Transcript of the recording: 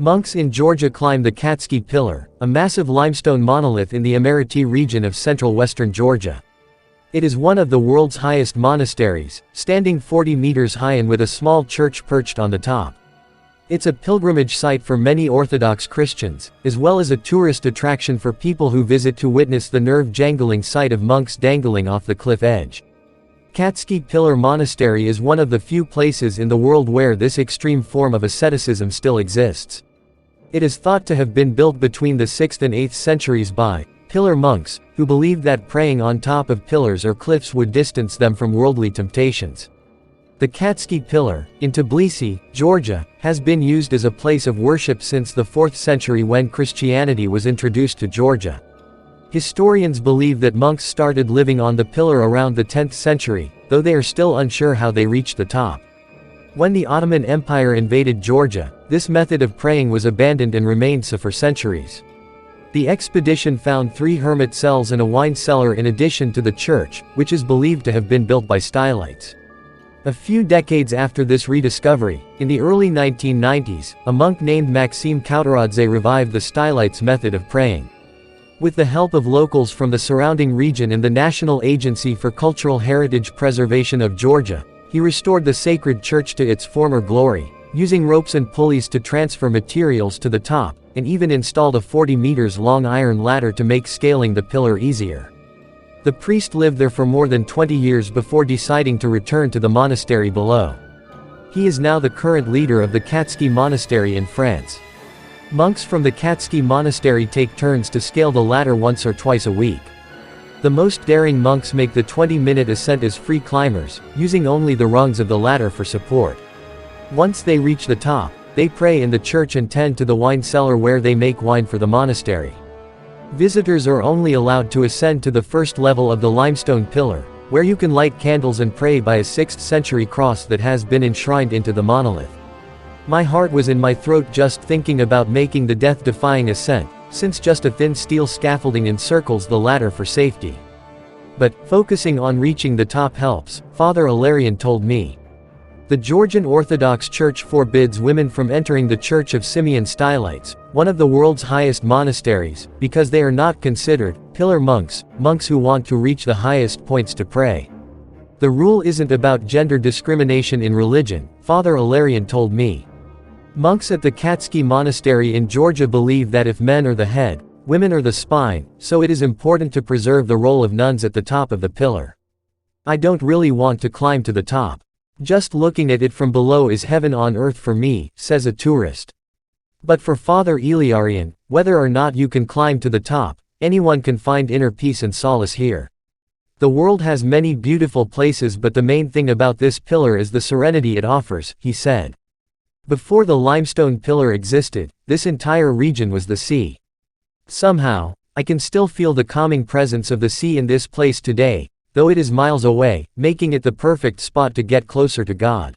Monks in Georgia climb the Katskhi Pillar, a massive limestone monolith in the Imereti region of central western Georgia. It is one of the world's highest monasteries, standing 40 meters high and with a small church perched on the top. It's a pilgrimage site for many Orthodox Christians, as well as a tourist attraction for people who visit to witness the nerve-jangling sight of monks dangling off the cliff edge. Katskhi Pillar Monastery is one of the few places in the world where this extreme form of asceticism still exists. It is thought to have been built between the 6th and 8th centuries by pillar monks, who believed that praying on top of pillars or cliffs would distance them from worldly temptations. The Katskhi Pillar, in Tbilisi, Georgia, has been used as a place of worship since the 4th century when Christianity was introduced to Georgia. Historians believe that monks started living on the pillar around the 10th century, though they are still unsure how they reached the top. When the Ottoman Empire invaded Georgia, this method of praying was abandoned and remained so for centuries. The expedition found 3 hermit cells and a wine cellar in addition to the church, which is believed to have been built by stylites. A few decades after this rediscovery, in the early 1990s, a monk named Maxim Kautoradze revived the stylites method of praying. With the help of locals from the surrounding region and the National Agency for Cultural Heritage Preservation of Georgia, he restored the sacred church to its former glory, using ropes and pulleys to transfer materials to the top, and even installed a 40 meters long iron ladder to make scaling the pillar easier. The priest lived there for more than 20 years before deciding to return to the monastery below. He is now the current leader of the Katskhi Monastery in France. Monks from the Katskhi Monastery take turns to scale the ladder once or twice a week. The most daring monks make the 20-minute ascent as free climbers, using only the rungs of the ladder for support. Once they reach the top, they pray in the church and tend to the wine cellar where they make wine for the monastery. Visitors are only allowed to ascend to the first level of the limestone pillar, where you can light candles and pray by a 6th century cross that has been enshrined into the monolith. My heart was in my throat just thinking about making the death-defying ascent, since just a thin steel scaffolding encircles the ladder for safety. But, focusing on reaching the top helps, Father Ilarion told me. The Georgian Orthodox Church forbids women from entering the Church of Simeon Stylites, one of the world's highest monasteries, because they are not considered pillar monks, monks who want to reach the highest points to pray. The rule isn't about gender discrimination in religion, Father Ilarion told me. Monks at the Katskhi Monastery in Georgia believe that if men are the head, women are the spine, so it is important to preserve the role of nuns at the top of the pillar. I don't really want to climb to the top. Just looking at it from below is heaven on earth for me, says a tourist. But for Father Ilarion, whether or not you can climb to the top, anyone can find inner peace and solace here. The world has many beautiful places, but the main thing about this pillar is the serenity it offers, he said. Before the limestone pillar existed, this entire region was the sea. Somehow, I can still feel the calming presence of the sea in this place today, though it is miles away, making it the perfect spot to get closer to God.